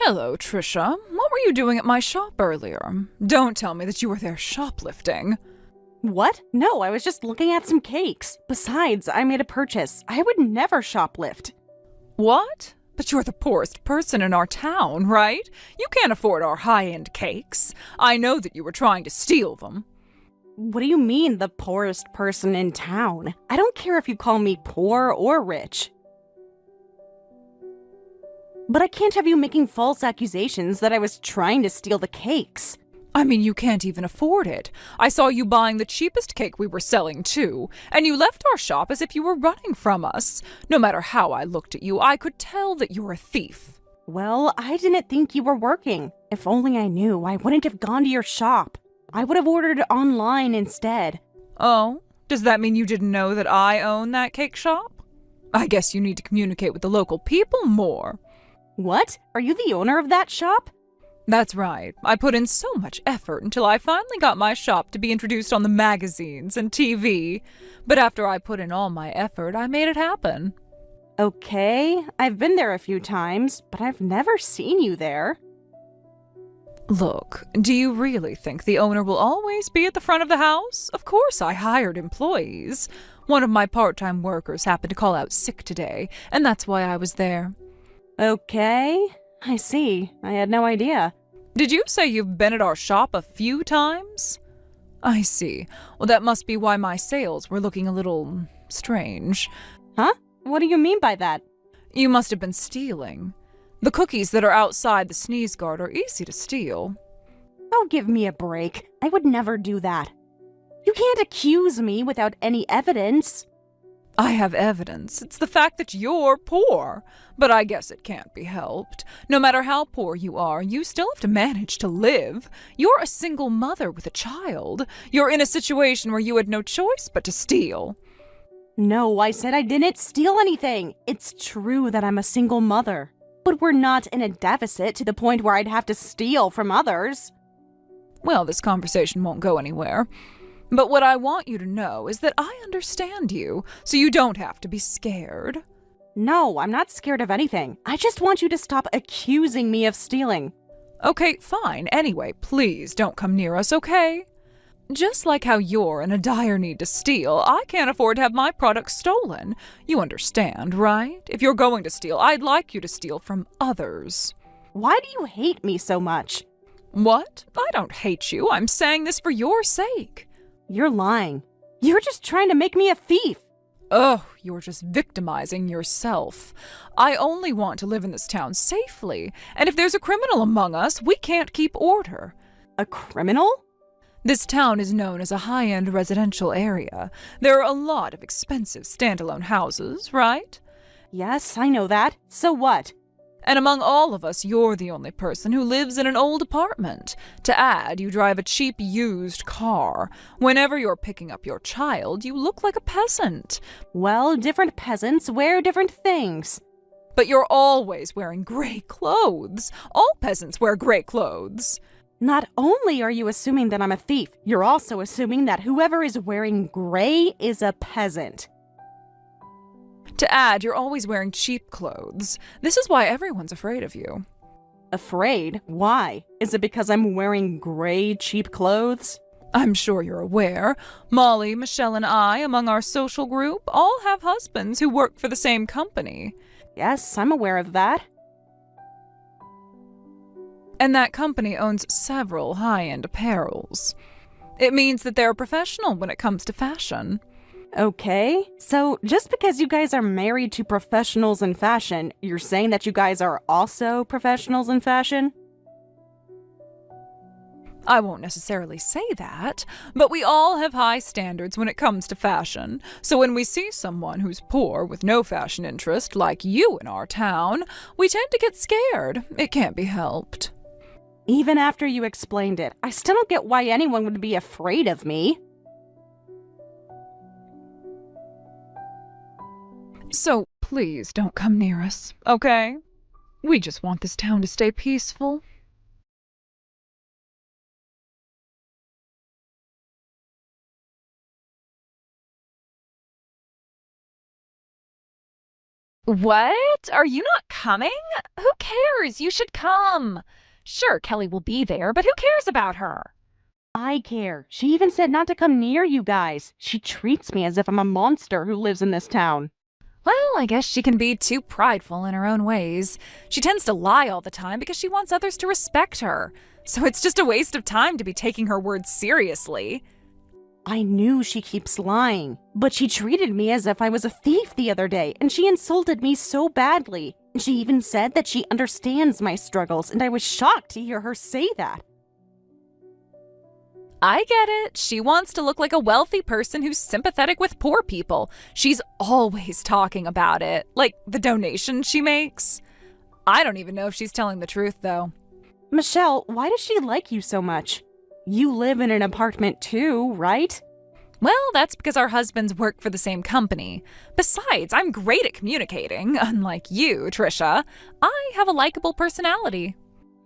Hello, Trisha. What were you doing at my shop earlier? Don't tell me that you were there shoplifting. What? No, I was just looking at some cakes. Besides, I made a purchase. I would never shoplift. What? But you're the poorest person in our town, right? You can't afford our high-end cakes. I know that you were trying to steal them. What do you mean, the poorest person in town? I don't care if you call me poor or rich. But I can't have you making false accusations that I was trying to steal the cakes. I mean, you can't even afford it. I saw you buying the cheapest cake we were selling, too, and you left our shop as if you were running from us. No matter how I looked at you, I could tell that you're a thief. Well, I didn't think you were working. If only I knew, I wouldn't have gone to your shop. I would have ordered online instead. Oh, does that mean you didn't know that I own that cake shop? I guess you need to communicate with the local people more. What? Are you the owner of that shop? That's right. I put in so much effort until I finally got my shop to be introduced on the magazines and TV. But after I put in all my effort, I made it happen. Okay, I've been there a few times, but I've never seen you there. Look, do you really think the owner will always be at the front of the house? Of course I hired employees. One of my part-time workers happened to call out sick today, and that's why I was there. Okay, I see. I had no idea. Did you say you've been at our shop a few times? I see. Well, that must be why my sales were looking a little strange. Huh? What do you mean by that? You must have been stealing. The cookies that are outside the sneeze guard are easy to steal. Oh, give me a break. I would never do that. You can't accuse me without any evidence. I have evidence. It's the fact that you're poor. But I guess it can't be helped. No matter how poor you are, you still have to manage to live. You're a single mother with a child. You're in a situation where you had no choice but to steal. No, I said I didn't steal anything. It's true that I'm a single mother. But we're not in a deficit to the point where I'd have to steal from others. Well, this conversation won't go anywhere. But what I want you to know is that I understand you, so you don't have to be scared. No, I'm not scared of anything. I just want you to stop accusing me of stealing. Okay, fine. Anyway, please don't come near us, okay? Just like how you're in a dire need to steal, I can't afford to have my products stolen. You understand, right? If you're going to steal, I'd like you to steal from others. Why do you hate me so much? What? I don't hate you. I'm saying this for your sake. You're lying. You're just trying to make me a thief. Oh, you're just victimizing yourself. I only want to live in this town safely, and if there's a criminal among us, we can't keep order. A criminal? This town is known as a high-end residential area. There are a lot of expensive standalone houses, right? Yes, I know that. So what? And among all of us, you're the only person who lives in an old apartment. To add, you drive a cheap used car. Whenever you're picking up your child, you look like a peasant. Well, different peasants wear different things. But you're always wearing gray clothes. All peasants wear gray clothes. Not only are you assuming that I'm a thief, you're also assuming that whoever is wearing gray is a peasant. To add, you're always wearing cheap clothes. This is why everyone's afraid of you. Afraid? Why? Is it because I'm wearing gray, cheap clothes? I'm sure you're aware. Molly, Michelle, and I, among our social group, all have husbands who work for the same company. Yes, I'm aware of that. And that company owns several high-end apparels. It means that they're professional when it comes to fashion. Okay, so just because you guys are married to professionals in fashion, you're saying that you guys are also professionals in fashion? I won't necessarily say that, but we all have high standards when it comes to fashion. So when we see someone who's poor with no fashion interest, like you in our town, we tend to get scared. It can't be helped. Even after you explained it, I still don't get why anyone would be afraid of me. So please don't come near us, okay? We just want this town to stay peaceful. What? Are you not coming? Who cares? You should come. Sure, Kelly will be there, but who cares about her? I care. She even said not to come near you guys. She treats me as if I'm a monster who lives in this town. Well, I guess she can be too prideful in her own ways. She tends to lie all the time because she wants others to respect her. So it's just a waste of time to be taking her words seriously. I knew she keeps lying, but she treated me as if I was a thief the other day, and she insulted me so badly. She even said that she understands my struggles, and I was shocked to hear her say that. I get it. She wants to look like a wealthy person who's sympathetic with poor people. She's always talking about it, like the donations she makes. I don't even know if she's telling the truth, though. Michelle, why does she like you so much? You live in an apartment too, right? Well, that's because our husbands work for the same company. Besides, I'm great at communicating, unlike you, Trisha. I have a likable personality.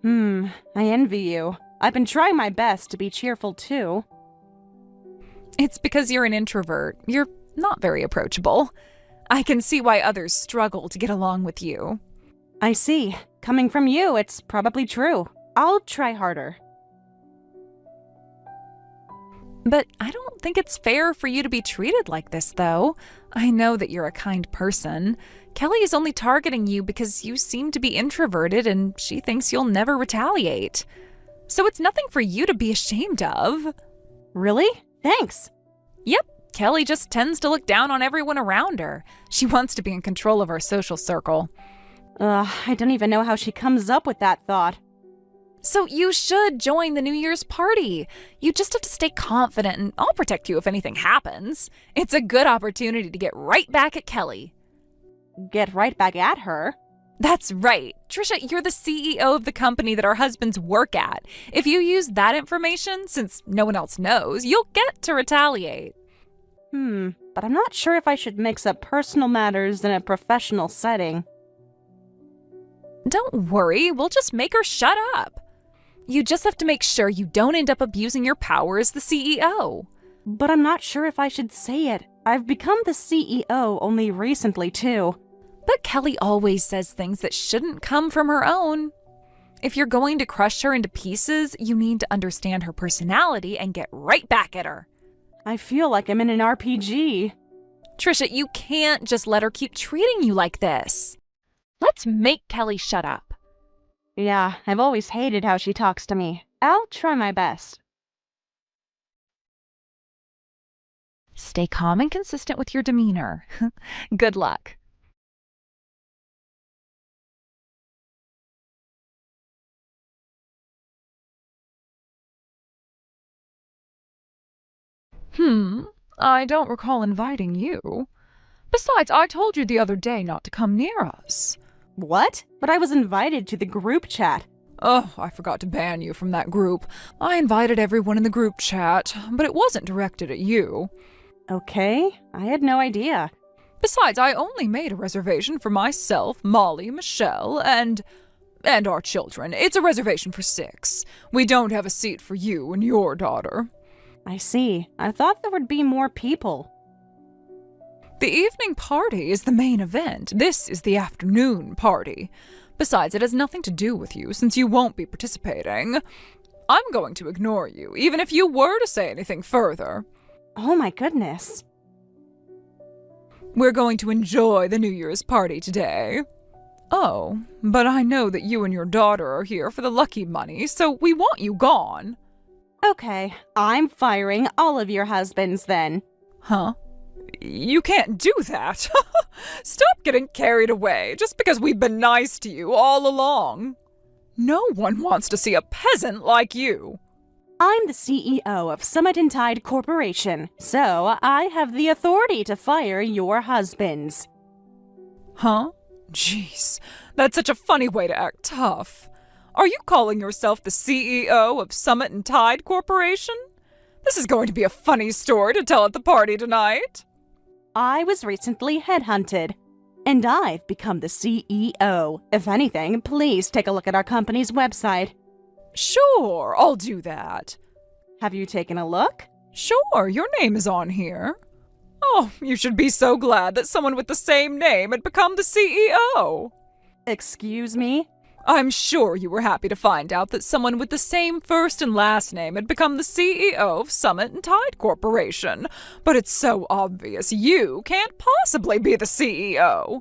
I envy you. I've been trying my best to be cheerful too. It's because you're an introvert. You're not very approachable. I can see why others struggle to get along with you. I see. Coming from you, it's probably true. I'll try harder. But I don't think it's fair for you to be treated like this, though. I know that you're a kind person. Kelly is only targeting you because you seem to be introverted and she thinks you'll never retaliate. So it's nothing for you to be ashamed of. Really? Thanks. Yep, Kelly just tends to look down on everyone around her. She wants to be in control of our social circle. I don't even know how she comes up with that thought. So you should join the New Year's party. You just have to stay confident and I'll protect you if anything happens. It's a good opportunity to get right back at Kelly. Get right back at her? That's right. Trisha, you're the CEO of the company that our husbands work at. If you use that information, since no one else knows, you'll get to retaliate. But I'm not sure if I should mix up personal matters in a professional setting. Don't worry, we'll just make her shut up. You just have to make sure you don't end up abusing your power as the CEO. But I'm not sure if I should say it. I've become the CEO only recently, too. But Kelly always says things that shouldn't come from her own. If you're going to crush her into pieces, you need to understand her personality and get right back at her. I feel like I'm in an RPG. Trisha, you can't just let her keep treating you like this. Let's make Kelly shut up. Yeah, I've always hated how she talks to me. I'll try my best. Stay calm and consistent with your demeanor. Good luck. I don't recall inviting you. Besides, I told you the other day not to come near us. What? But I was invited to the group chat. Oh, I forgot to ban you from that group. I invited everyone in the group chat, but it wasn't directed at you. Okay, I had no idea. Besides, I only made a reservation for myself, Molly, Michelle, and our children. It's a reservation for 6. We don't have a seat for you and your daughter. I see. I thought there would be more people. The evening party is the main event. This is the afternoon party. Besides, it has nothing to do with you since you won't be participating. I'm going to ignore you, even if you were to say anything further. Oh my goodness. We're going to enjoy the New Year's party today. Oh, but I know that you and your daughter are here for the lucky money, so we want you gone. Okay, I'm firing all of your husbands then. Huh? You can't do that. Stop getting carried away just because we've been nice to you all along. No one wants to see a peasant like you. I'm the CEO of Summit and Tide Corporation, so I have the authority to fire your husbands. Huh? Jeez, that's such a funny way to act tough. Are you calling yourself the CEO of Summit and Tide Corporation? This is going to be a funny story to tell at the party tonight. I was recently headhunted, and I've become the CEO. If anything, please take a look at our company's website. Sure, I'll do that. Have you taken a look? Sure, your name is on here. Oh, you should be so glad that someone with the same name had become the CEO. Excuse me? I'm sure you were happy to find out that someone with the same first and last name had become the CEO of Summit and Tide Corporation. But it's so obvious you can't possibly be the CEO.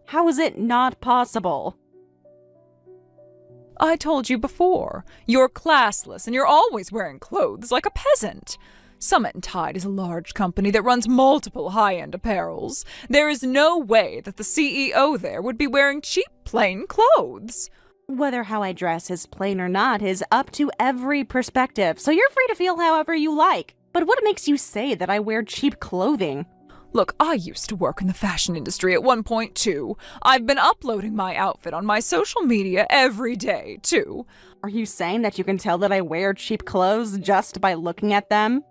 How is it not possible? I told you before, you're classless and you're always wearing clothes like a peasant. Summit and Tide is a large company that runs multiple high-end apparels. There is no way that the CEO there would be wearing cheap, plain clothes. Whether how I dress is plain or not is up to every perspective, so you're free to feel however you like. But what makes you say that I wear cheap clothing? Look, I used to work in the fashion industry at one point, too. I've been uploading my outfit on my social media every day, too. Are you saying that you can tell that I wear cheap clothes just by looking at them?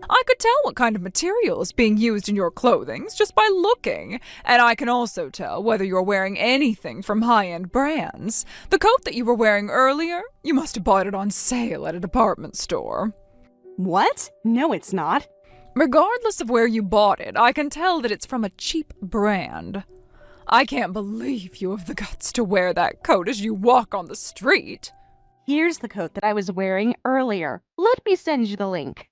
I could tell what kind of material is being used in your clothing just by looking, and I can also tell whether you're wearing anything from high-end brands. The coat that you were wearing earlier, you must have bought it on sale at a department store. What? No, it's not. Regardless of where you bought it, I can tell that it's from a cheap brand. I can't believe you have the guts to wear that coat as you walk on the street. Here's the coat that I was wearing earlier. Let me send you the link.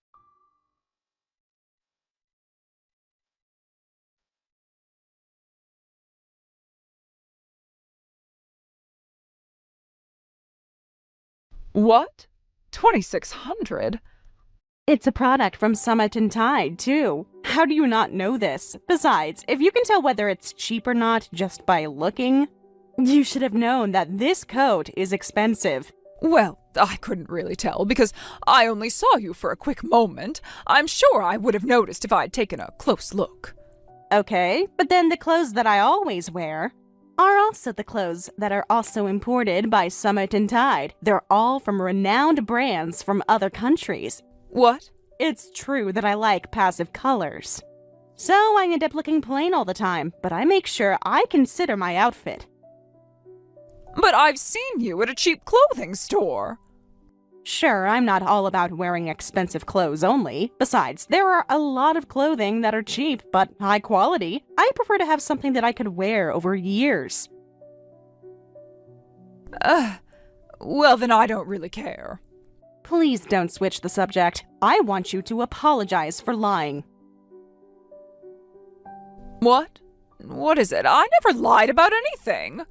What? 2,600? It's a product from Summit and Tide, too. How do you not know this? Besides, if you can tell whether it's cheap or not just by looking, you should have known that this coat is expensive. Well, I couldn't really tell because I only saw you for a quick moment. I'm sure I would have noticed if I'd taken a close look. Okay, but then the clothes that I always wear are also the clothes that are also imported by Summit and Tide. They're all from renowned brands from other countries. What? It's true that I like passive colors. So I end up looking plain all the time, but I make sure I consider my outfit. But I've seen you at a cheap clothing store. Sure, I'm not all about wearing expensive clothes only. Besides, there are a lot of clothing that are cheap but high quality. I prefer to have something that I could wear over years. Well, then I don't really care. Please don't switch the subject. I want you to apologize for lying. What? What is it? I never lied about anything.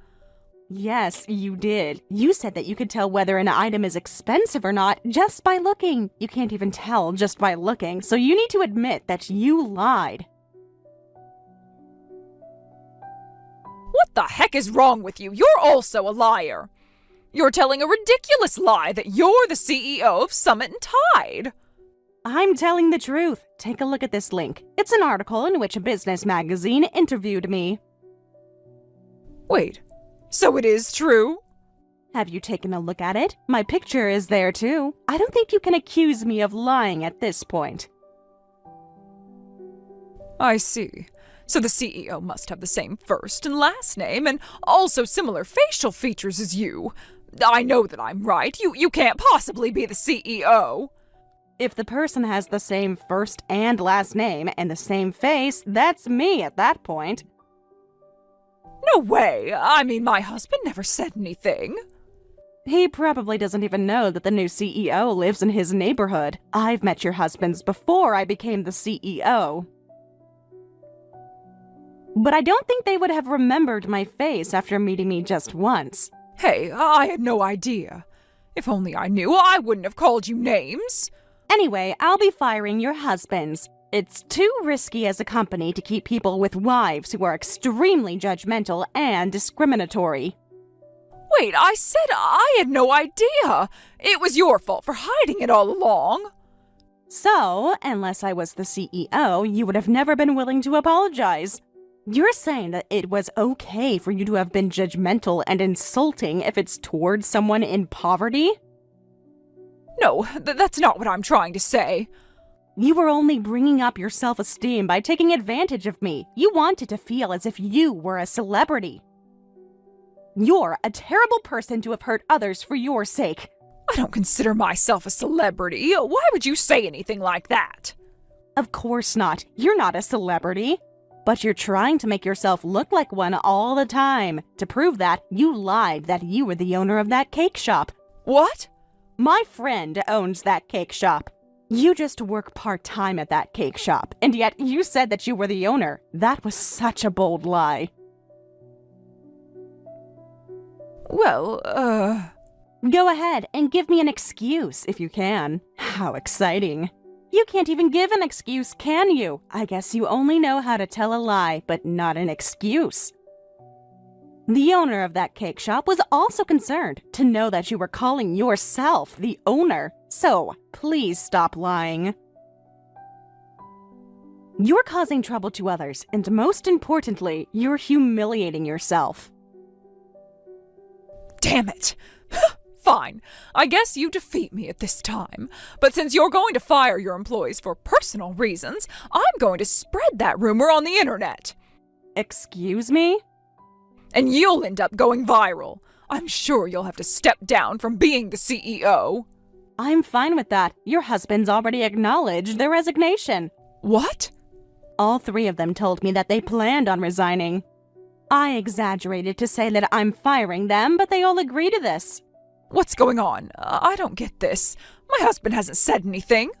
Yes, you did. You said that you could tell whether an item is expensive or not just by looking. You can't even tell just by looking, so you need to admit that you lied. What the heck is wrong with you? You're also a liar. You're telling a ridiculous lie that you're the CEO of Summit and Tide. I'm telling the truth. Take a look at this link. It's an article in which a business magazine interviewed me. Wait, so it is true? Have you taken a look at it? My picture is there too. I don't think you can accuse me of lying at this point. I see. So the CEO must have the same first and last name and also similar facial features as you. I know that I'm right. You can't possibly be the CEO. If the person has the same first and last name and the same face, that's me at that point. No way. I mean, my husband never said anything. He probably doesn't even know that the new CEO lives in his neighborhood. I've met your husbands before I became the CEO. But I don't think they would have remembered my face after meeting me just once. Hey, I had no idea. If only I knew, I wouldn't have called you names. Anyway, I'll be firing your husbands. It's too risky as a company to keep people with wives who are extremely judgmental and discriminatory. Wait, I said I had no idea. It was your fault for hiding it all along. So, unless I was the CEO, you would have never been willing to apologize. You're saying that it was okay for you to have been judgmental and insulting if it's towards someone in poverty? No, that's not what I'm trying to say. You were only bringing up your self-esteem by taking advantage of me. You wanted to feel as if you were a celebrity. You're a terrible person to have hurt others for your sake. I don't consider myself a celebrity. Why would you say anything like that? Of course not. You're not a celebrity. But you're trying to make yourself look like one all the time. To prove that, you lied that you were the owner of that cake shop. What? My friend owns that cake shop. You just work part-time at that cake shop, and yet you said that you were the owner. That was such a bold lie. Well, Go ahead and give me an excuse if you can. How exciting. You can't even give an excuse, can you? I guess you only know how to tell a lie, but not an excuse. The owner of that cake shop was also concerned to know that you were calling yourself the owner. So, please stop lying. You're causing trouble to others, and most importantly, you're humiliating yourself. damn it. Fine, I guess you defeat me at this time. But since you're going to fire your employees for personal reasons, I'm going to spread that rumor on the internet. Excuse me? And you'll end up going viral. I'm sure you'll have to step down from being the CEO. I'm fine with that. Your husband's already acknowledged their resignation. What? All three of them told me that they planned on resigning. I exaggerated to say that I'm firing them, but they all agree to this. What's going on? I don't get this. My husband hasn't said anything.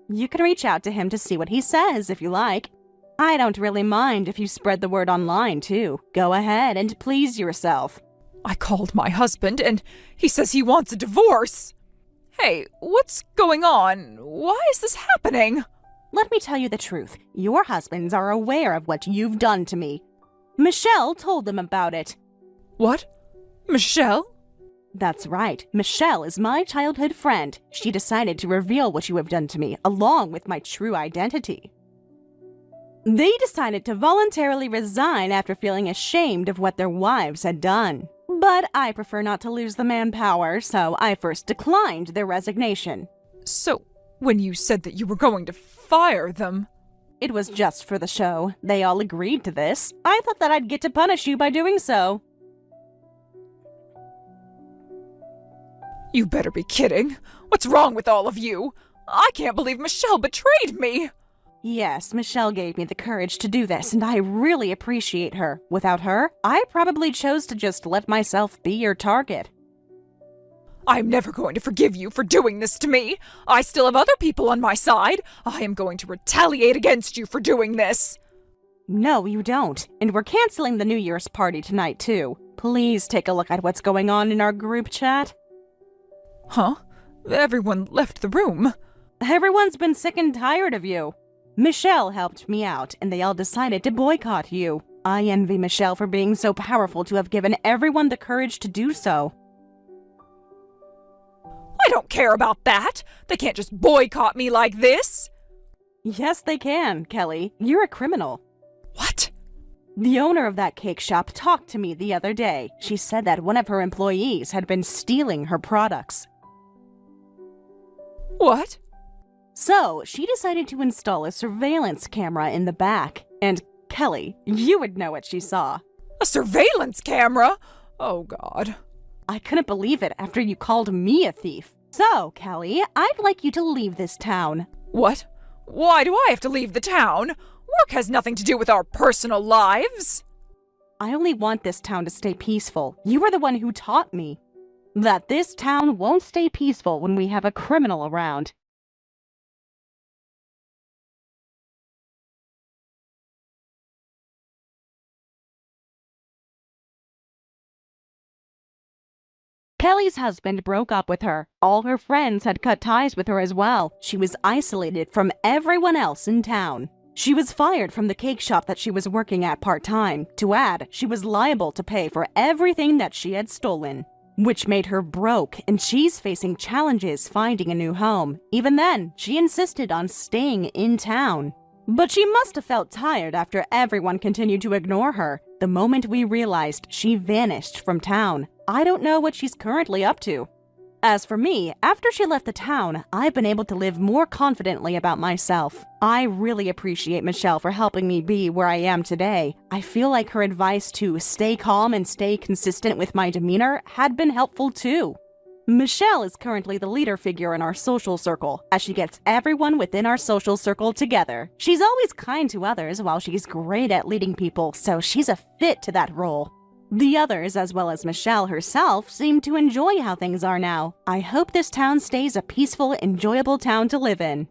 You can reach out to him to see what he says if you like. I don't really mind if you spread the word online, too. Go ahead and please yourself. I called my husband, and he says he wants a divorce. Hey, what's going on? Why is this happening? Let me tell you the truth. Your husbands are aware of what you've done to me. Michelle told them about it. What? Michelle? That's right. Michelle is my childhood friend. She decided to reveal what you have done to me, along with my true identity. They decided to voluntarily resign after feeling ashamed of what their wives had done. But I prefer not to lose the manpower, so I first declined their resignation. So, when you said that you were going to fire them... It was just for the show. They all agreed to this. I thought that I'd get to punish you by doing so. You better be kidding. What's wrong with all of you? I can't believe Michelle betrayed me. Yes, Michelle gave me the courage to do this, and I really appreciate her. Without her, I probably chose to just let myself be your target. I'm never going to forgive you for doing this to me. I still have other people on my side. I am going to retaliate against you for doing this. No, you don't. And we're canceling the New Year's party tonight, too. Please take a look at what's going on in our group chat. Huh? Everyone left the room. Everyone's been sick and tired of you. Michelle helped me out, and they all decided to boycott you. I envy Michelle for being so powerful to have given everyone the courage to do so. I don't care about that. They can't just boycott me like this. Yes, they can, Kelly. You're a criminal. What? The owner of that cake shop talked to me the other day. She said that one of her employees had been stealing her products. What? So, she decided to install a surveillance camera in the back. And, Kelly, you would know what she saw. A surveillance camera? Oh, God. I couldn't believe it after you called me a thief. So, Kelly, I'd like you to leave this town. What? Why do I have to leave the town? Work has nothing to do with our personal lives. I only want this town to stay peaceful. You are the one who taught me that this town won't stay peaceful when we have a criminal around. Kelly's husband broke up with her. All her friends had cut ties with her as well. She was isolated from everyone else in town. She was fired from the cake shop that she was working at part-time. To add, she was liable to pay for everything that she had stolen, which made her broke, and she's facing challenges finding a new home. Even then, she insisted on staying in town. But she must have felt tired after everyone continued to ignore her. The moment we realized, she vanished from town. I don't know what she's currently up to. As for me, after she left the town, I've been able to live more confidently about myself. I really appreciate Michelle for helping me be where I am today. I feel like her advice to stay calm and stay consistent with my demeanor had been helpful too. Michelle is currently the leader figure in our social circle, as she gets everyone within our social circle together. She's always kind to others while she's great at leading people, so she's a fit to that role. The others, as well as Michelle herself, seem to enjoy how things are now. I hope this town stays a peaceful, enjoyable town to live in.